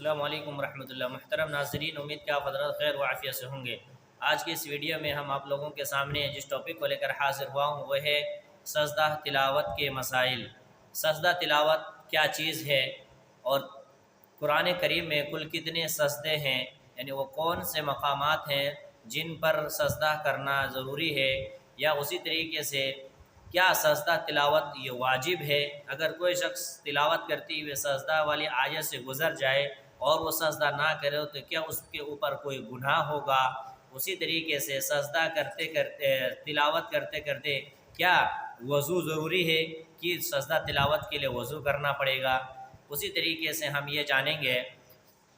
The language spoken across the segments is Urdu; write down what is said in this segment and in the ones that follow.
السلام علیکم ورحمۃ اللہ۔ محترم ناظرین، امید کہ آپ حضرات خیر و عافیت سے ہوں گے۔ آج کی اس ویڈیو میں ہم آپ لوگوں کے سامنے جس ٹاپک کو لے کر حاضر ہوا ہوں وہ ہے سجدہ تلاوت کے مسائل۔ سجدہ تلاوت کیا چیز ہے اور قرآن کریم میں کل کتنے سجدے ہیں، یعنی وہ کون سے مقامات ہیں جن پر سجدہ کرنا ضروری ہے، یا اسی طریقے سے کیا سجدہ تلاوت یہ واجب ہے؟ اگر کوئی شخص تلاوت کرتے ہوئے سجدہ والی آیت سے گزر جائے اور وہ سجدہ نہ کرے تو کیا اس کے اوپر کوئی گناہ ہوگا؟ اسی طریقے سے سجدہ کرتے کرتے تلاوت کرتے کرتے کیا وضو ضروری ہے کہ سجدہ تلاوت کے لیے وضو کرنا پڑے گا؟ اسی طریقے سے ہم یہ جانیں گے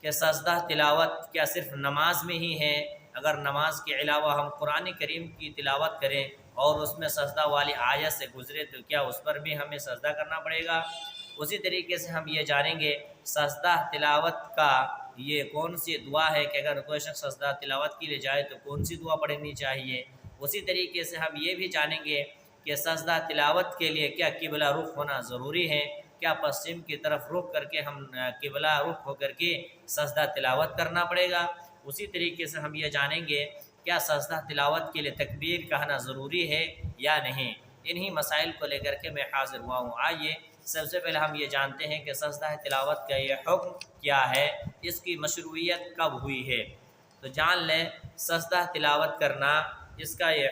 کہ سجدہ تلاوت کیا صرف نماز میں ہی ہے؟ اگر نماز کے علاوہ ہم قرآن کریم کی تلاوت کریں اور اس میں سجدہ والی آیت سے گزرے تو کیا اس پر بھی ہمیں سجدہ کرنا پڑے گا؟ اسی طریقے سے ہم یہ جانیں گے سجدہ تلاوت کا یہ کون سی دعا ہے کہ اگر کوئی شخص سجدہ تلاوت کے لیے جائے تو کون سی دعا پڑھنی چاہیے۔ اسی طریقے سے ہم یہ بھی جانیں گے کہ سجدہ تلاوت کے لیے کیا قبلہ رخ ہونا ضروری ہے؟ کیا پشچم کی طرف رخ کر کے ہم قبلہ رخ ہو کر کے سجدہ تلاوت کرنا پڑے گا؟ اسی طریقے سے ہم یہ جانیں گے کیا سجدہ تلاوت کے لیے تکبیر کہنا ضروری ہے یا نہیں؟ انہی مسائل کو لے کر کے میں حاضر ہوا ہوں۔ آئیے سب سے پہلے ہم یہ جانتے ہیں کہ سجدہ تلاوت کا یہ حکم کیا ہے، اس کی مشروعیت کب ہوئی ہے۔ تو جان لیں سجدہ تلاوت کرنا اس کا یہ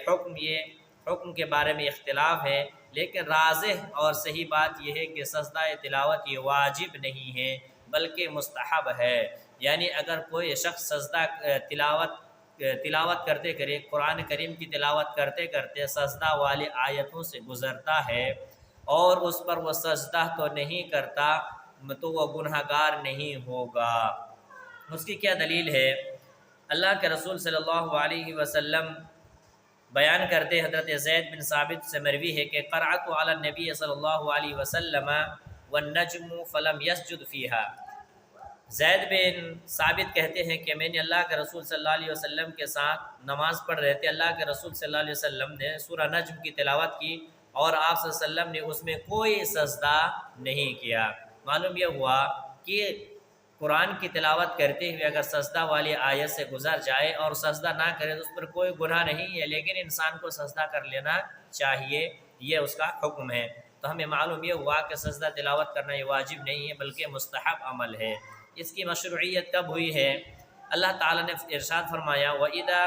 حکم کے بارے میں اختلاف ہے، لیکن راجح اور صحیح بات یہ ہے کہ سجدہ تلاوت یہ واجب نہیں ہے بلکہ مستحب ہے۔ یعنی اگر کوئی شخص سجدہ تلاوت کرتے کرے قرآن کریم کی تلاوت کرتے کرتے سجدہ والی آیتوں سے گزرتا ہے اور اس پر وہ سجدہ تو نہیں کرتا تو وہ گنہگار نہیں ہوگا۔ اس کی کیا دلیل ہے؟ اللہ کے رسول صلی اللہ علیہ وسلم بیان کرتے حضرت زید بن ثابت سے مروی ہے کہ قرأت علی النبی صلی اللہ علیہ وسلم والنجم فلم یسجد فیہا۔ زید بن ثابت کہتے ہیں کہ میں نے اللہ کے رسول صلی اللہ علیہ وسلم کے ساتھ نماز پڑھ رہے تھے، اللہ کے رسول صلی اللہ علیہ وسلم نے سورہ نجم کی تلاوت کی اور آپ صلی اللہ علیہ وسلم نے اس میں کوئی سجدہ نہیں کیا۔ معلوم یہ ہوا کہ قرآن کی تلاوت کرتے ہوئے اگر سجدہ والی آیت سے گزر جائے اور سجدہ نہ کرے تو اس پر کوئی گناہ نہیں ہے، لیکن انسان کو سجدہ کر لینا چاہیے، یہ اس کا حکم ہے۔ تو ہمیں معلوم یہ ہوا کہ سجدہ تلاوت کرنا یہ واجب نہیں ہے بلکہ مستحب عمل ہے۔ اس کی مشروعیت کب ہوئی ہے؟ اللہ تعالیٰ نے ارشاد فرمایا وَإِذَا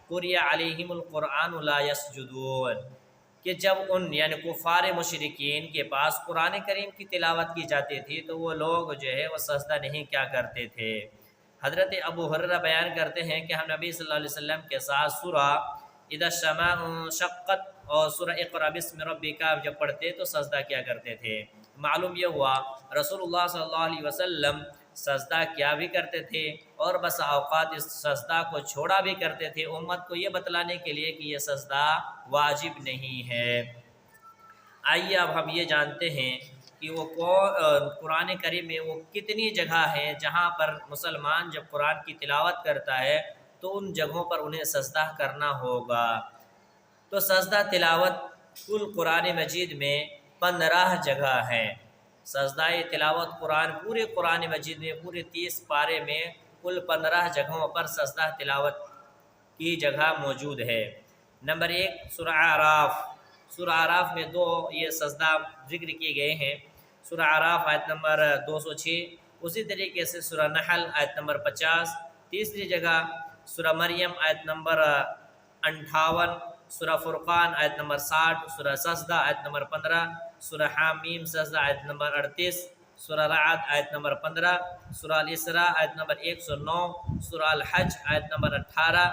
قُرِئَ عَلَيْهِمُ الْقُرْآنُ لَا يَسْجُدُونَ، کہ جب ان یعنی کفار مشرکین کے پاس قرآن کریم کی تلاوت کی جاتی تھی تو وہ لوگ جو ہے وہ سجدہ نہیں کیا کرتے تھے۔ حضرت ابو ہریرہ بیان کرتے ہیں کہ ہم نبی صلی اللہ علیہ وسلم کے ساتھ سورہ اذا السماء انشقت اور سورہ اقرأ باسم ربک جب پڑھتے تو سجدہ کیا کرتے تھے۔ معلوم یہ ہوا رسول اللہ صلی اللہ علیہ وسلم سجدہ کیا بھی کرتے تھے اور بس اوقات اس سجدہ کو چھوڑا بھی کرتے تھے، امت کو یہ بتلانے کے لیے کہ یہ سجدہ واجب نہیں ہے۔ آئیے اب ہم یہ جانتے ہیں کہ وہ قرآن کریم میں وہ کتنی جگہ ہیں جہاں پر مسلمان جب قرآن کی تلاوت کرتا ہے تو ان جگہوں پر انہیں سجدہ کرنا ہوگا۔ تو سجدہ تلاوت کل قرآن مجید میں 15 جگہ ہیں۔ سجدہ تلاوت پورے قرآن مجید میں پورے 30 پارے میں کل 15 جگہوں پر سجدہ تلاوت کی جگہ موجود ہے۔ نمبر 1 سورہ اعراف۔ سورہ اعراف میں 2 یہ سجدہ ذکر کیے گئے ہیں۔ سورہ اعراف آیت نمبر 206، اسی طریقے سے سورہ نحل آیت نمبر 50، تیسری جگہ سورہ مریم آیت نمبر 58، سورہ فرقان آیت نمبر 60، سورہ سجدہ آیت نمبر 15، سورہ حامیم سجدہ آیت نمبر 38، سورہ رعد آیت نمبر 15، سورہ الاسراء آیت نمبر 109، سورہ الحج آیت نمبر 18،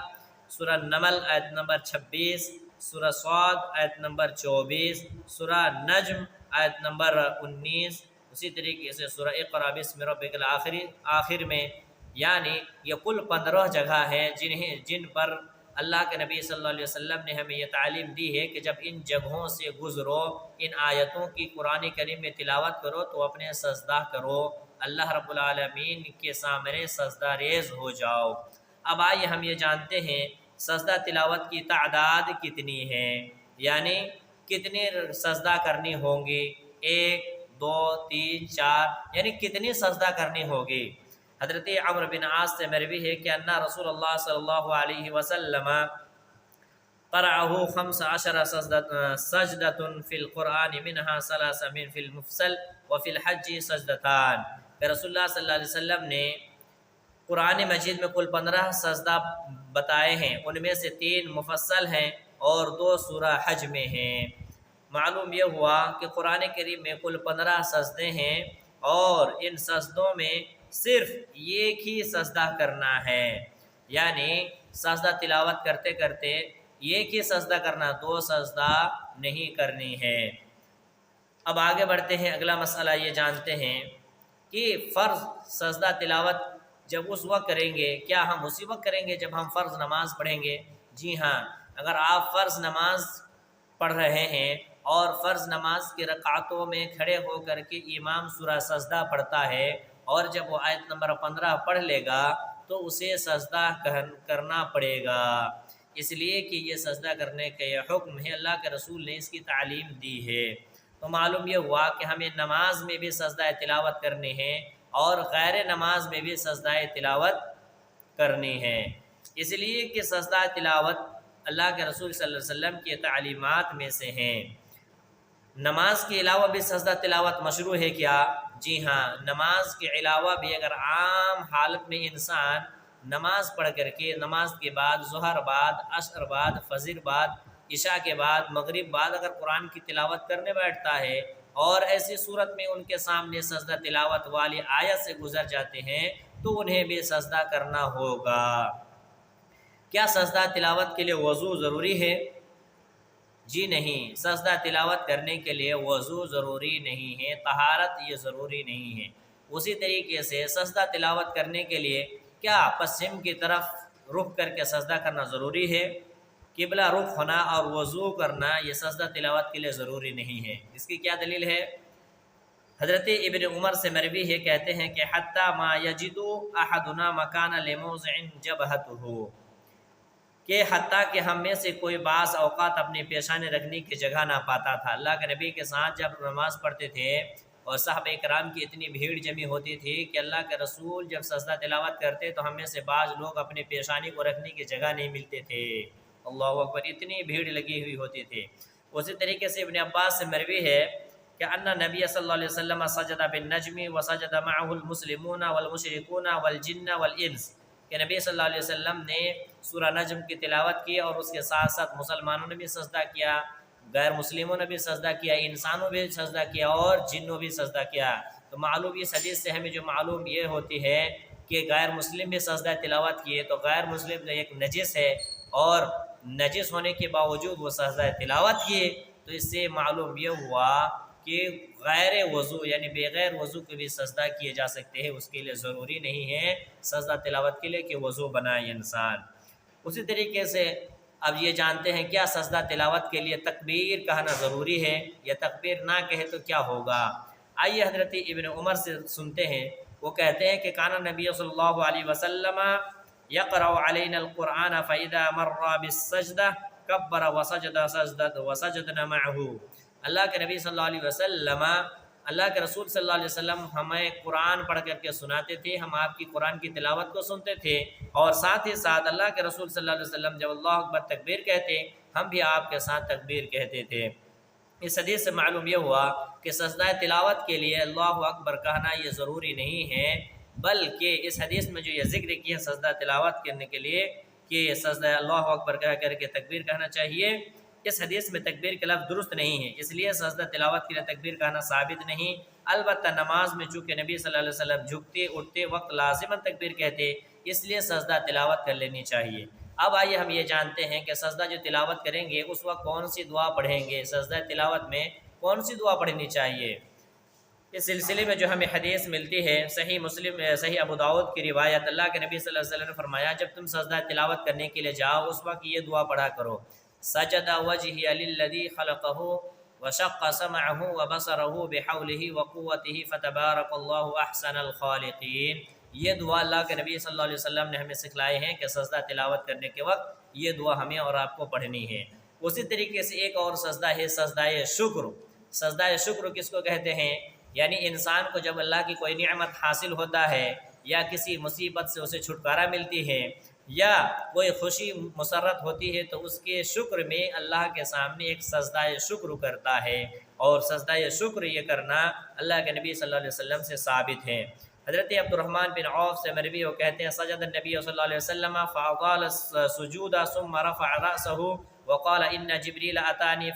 سورہ نمل آیت نمبر 26، سورہ صاد آیت نمبر 24، سورہ نجم آیت نمبر 19، اسی طریقے سے سورہ اقرأ باسم ربک آخر میں۔ یعنی یہ کل 15 جگہ ہیں جن پر اللہ کے نبی صلی اللہ علیہ وسلم نے ہمیں یہ تعلیم دی ہے کہ جب ان جگہوں سے گزرو، ان آیتوں کی قرآن کریم میں تلاوت کرو تو اپنے سجدہ کرو، اللہ رب العالمین کے سامنے سجدہ ریز ہو جاؤ۔ اب آئیے ہم یہ جانتے ہیں سجدہ تلاوت کی تعداد کتنی ہے، یعنی کتنی سجدہ کرنی ہوں گی، 1 2 3 4، یعنی کتنی سجدہ کرنی ہوگی۔ حضرت عمرو بن عاص سے مروی ہے کہ انا رسول اللہ صلی اللہ علیہ وسلم قرأه 15 سجدة في القرآن منها 3 في المفصل وفي الحج سجدتان کہ رسول اللہ صلی اللہ علیہ وسلم نے قرآن مجید میں کل 15 سجدہ بتائے ہیں، ان میں سے 3 مفصل ہیں اور 2 سورہ حج میں ہیں۔ معلوم یہ ہوا کہ قرآن کریم میں کل 15 سجدے ہیں اور ان سجدوں میں صرف ایک ہی سجدہ کرنا ہے، یعنی سجدہ تلاوت کرتے کرتے ایک ہی سجدہ کرنا، 2 سجدہ نہیں کرنی ہے۔ اب آگے بڑھتے ہیں، اگلا مسئلہ یہ جانتے ہیں کہ فرض سجدہ تلاوت جب اس وقت کریں گے، کیا ہم اسی وقت کریں گے جب ہم فرض نماز پڑھیں گے؟ جی ہاں، اگر آپ فرض نماز پڑھ رہے ہیں اور فرض نماز کی رکعتوں میں کھڑے ہو کر کے امام سورہ سجدہ پڑھتا ہے اور جب وہ آیت نمبر 15 پڑھ لے گا تو اسے سجدہ کرنا پڑے گا، اس لیے کہ یہ سجدہ کرنے کا یہ حکم ہے، اللہ کے رسول نے اس کی تعلیم دی ہے۔ تو معلوم یہ ہوا کہ ہمیں نماز میں بھی سجدہ تلاوت کرنی ہے اور غیر نماز میں بھی سجدہ تلاوت کرنی ہے، اس لیے کہ سجدہ تلاوت اللہ کے رسول صلی اللہ علیہ وسلم کی تعلیمات میں سے ہیں۔ نماز کے علاوہ بھی سجدہ تلاوت مشروع ہے کیا؟ جی ہاں، نماز کے علاوہ بھی اگر عام حالت میں انسان نماز پڑھ کر کے نماز کے بعد ظہر بعد عصر بعد فجر بعد عشاء کے بعد مغرب بعد اگر قرآن کی تلاوت کرنے بیٹھتا ہے اور ایسی صورت میں ان کے سامنے سجدہ تلاوت والی آیت سے گزر جاتے ہیں تو انہیں بھی سجدہ کرنا ہوگا۔ کیا سجدہ تلاوت کے لیے وضو ضروری ہے؟ جی نہیں، سجدہ تلاوت کرنے کے لیے وضو ضروری نہیں ہے، طہارت یہ ضروری نہیں ہے۔ اسی طریقے سے سجدہ تلاوت کرنے کے لیے کیا پسچم کی طرف رخ کر کے سجدہ کرنا ضروری ہے؟ قبلہ رخ ہونا اور وضو کرنا یہ سجدہ تلاوت کے لیے ضروری نہیں ہے۔ اس کی کیا دلیل ہے؟ حضرت ابن عمر سے مروی ہے، کہتے ہیں کہ حتی ما یجد احدنا مکان لموضع جبہتہ، کہ حتیٰ کہ ہم میں سے کوئی بعض اوقات اپنے پیشانے رکھنے کی جگہ نہ پاتا تھا۔ اللہ کے نبی کے ساتھ جب نماز پڑھتے تھے اور صحابہ کرام کی اتنی بھیڑ جمی ہوتی تھی کہ اللہ کے رسول جب سجدہ تلاوت کرتے تو ہم میں سے بعض لوگ اپنے پیشانی کو رکھنے کی جگہ نہیں ملتے تھے۔ اللہ اکبر، اتنی بھیڑ لگی ہوئی ہوتی تھی۔ اسی طریقے سے ابن عباس سے مروی ہے کہ ان نبی صلی اللہ علیہ وسلم سجد بالنجم وسجد معه المسلمون والمشركون والجن والانس، کہ نبی صلی اللہ علیہ وسلم نے سورہ نجم کی تلاوت کی اور اس کے ساتھ ساتھ مسلمانوں نے بھی سجدہ کیا، غیر مسلموں نے بھی سجدہ کیا، انسانوں بھی سجدہ کیا اور جنوں بھی سجدہ کیا۔ تو معلوم اس حدیث سے ہمیں جو معلوم یہ ہوتی ہے کہ غیر مسلم بھی سجدہ تلاوت کیے تو غیر مسلم ایک نجس ہے اور نجس ہونے کے باوجود وہ سجدہ تلاوت کیے، تو اس سے معلوم یہ ہوا کہ غیر وضو یعنی بغیر وضو کے بھی سجدہ کیے جا سکتے ہیں، اس کے لیے ضروری نہیں ہے سجدہ تلاوت کے لیے کہ وضو بنائے انسان۔ اسی طریقے سے اب یہ جانتے ہیں کیا سجدہ تلاوت کے لیے تکبیر کہنا ضروری ہے، یا تکبیر نہ کہے تو کیا ہوگا؟ آئیے حضرت ابن عمر سے سنتے ہیں، وہ کہتے ہیں کہ کان نبی صلی اللہ علیہ وسلم یقرأ علینا القرآن فإذا مر بالسجدہ کبر وسجدنا معه۔ اللہ کے نبی صلی اللہ علیہ وسلم، اللہ کے رسول صلی اللہ علیہ وسلم ہمیں قرآن پڑھ کر کے سناتے تھے، ہم آپ کی قرآن کی تلاوت کو سنتے تھے اور ساتھ ہی ساتھ اللہ کے رسول صلی اللہ علیہ وسلم جب اللہ اکبر تکبیر کہتے ہم بھی آپ کے ساتھ تکبیر کہتے تھے۔ اس حدیث سے معلوم یہ ہوا کہ سجدہ تلاوت کے لیے اللہ اکبر کہنا یہ ضروری نہیں ہے، بلکہ اس حدیث میں جو یہ ذکر کیا سجدہ تلاوت کرنے کے لیے کہ سجدہ اللہ اکبر کہہ کر کے تکبیر کہنا چاہیے، اس حدیث میں تکبیر کے لفظ درست نہیں ہے، اس لیے سجدہ تلاوت کے لیے تکبیر کہنا ثابت نہیں۔ البتہ نماز میں چونکہ نبی صلی اللہ علیہ وسلم جھکتے اٹھتے وقت لازماً تکبیر کہتے، اس لیے سجدہ تلاوت کر لینی چاہیے۔ اب آئیے ہم یہ جانتے ہیں کہ سجدہ جو تلاوت کریں گے اس وقت کون سی دعا پڑھیں گے، سجدہ تلاوت میں کون سی دعا پڑھنی چاہیے۔ اس سلسلے میں جو ہمیں حدیث ملتی ہے صحیح مسلم صحیح ابو داؤد کی روایت، اللہ کے نبی صلی اللہ علیہ وسلم نے فرمایا جب تم سجدہ تلاوت کرنے کے لیے جاؤ اس وقت یہ دعا پڑھا کرو، سجد وجهي للذي خلقه وشق سمعه وبصره بحوله وقوته فتبارك الله احسن الخالقين۔ یہ دعا اللہ کے نبی صلی اللہ علیہ وسلم نے ہمیں سکھلائے ہیں کہ سجدہ تلاوت کرنے کے وقت یہ دعا ہمیں اور آپ کو پڑھنی ہے۔ اسی طریقے سے ایک اور سجدہ ہے سجدہ شکر۔ سجدہ شکر کس کو کہتے ہیں؟ یعنی انسان کو جب اللہ کی کوئی نعمت حاصل ہوتا ہے یا کسی مصیبت سے اسے چھٹکارا ملتی ہے یا کوئی خوشی مسرت ہوتی ہے تو اس کے شکر میں اللہ کے سامنے ایک سجدہ شکر کرتا ہے، اور سجدہ شکر یہ کرنا اللہ کے نبی صلی اللہ علیہ وسلم سے ثابت ہے۔ حضرت عبد الرحمن بن عوف سے مروی وہ کہتے ہیں سجد النبی صلی اللہ علیہ وسلم فاطال السجود ثم رفع رأسه وقال ان جبریل اتانی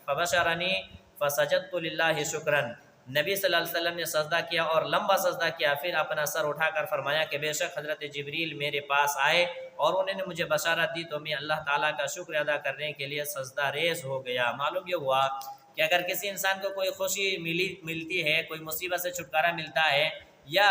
فبشرنی فسجدت للہ شکرا۔ نبی صلی اللہ علیہ وسلم نے سجدہ کیا اور لمبا سجدہ کیا، پھر اپنا سر اٹھا کر فرمایا کہ بے شک حضرت جبریل میرے پاس آئے اور انہوں نے مجھے بشارت دی تو میں اللہ تعالیٰ کا شکر ادا کرنے کے لیے سجدہ ریز ہو گیا۔ معلوم یہ ہوا کہ اگر کسی انسان کو کوئی خوشی ملتی ہے، کوئی مصیبت سے چھٹکارا ملتا ہے یا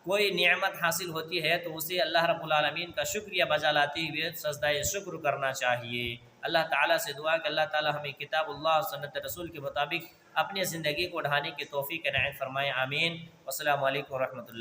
کوئی نعمت حاصل ہوتی ہے تو اسے اللہ رب العالمین کا شکریہ بجا لاتے ہوئے سجدہ شکر کرنا چاہیے۔ اللہ تعالیٰ سے دعا کہ اللہ تعالیٰ ہمیں کتاب اللہ اور سنت رسول کے مطابق اپنی زندگی کو ڈھانے کی توفیق عنایت فرمائے، آمین۔ والسلام علیکم ورحمۃ اللہ۔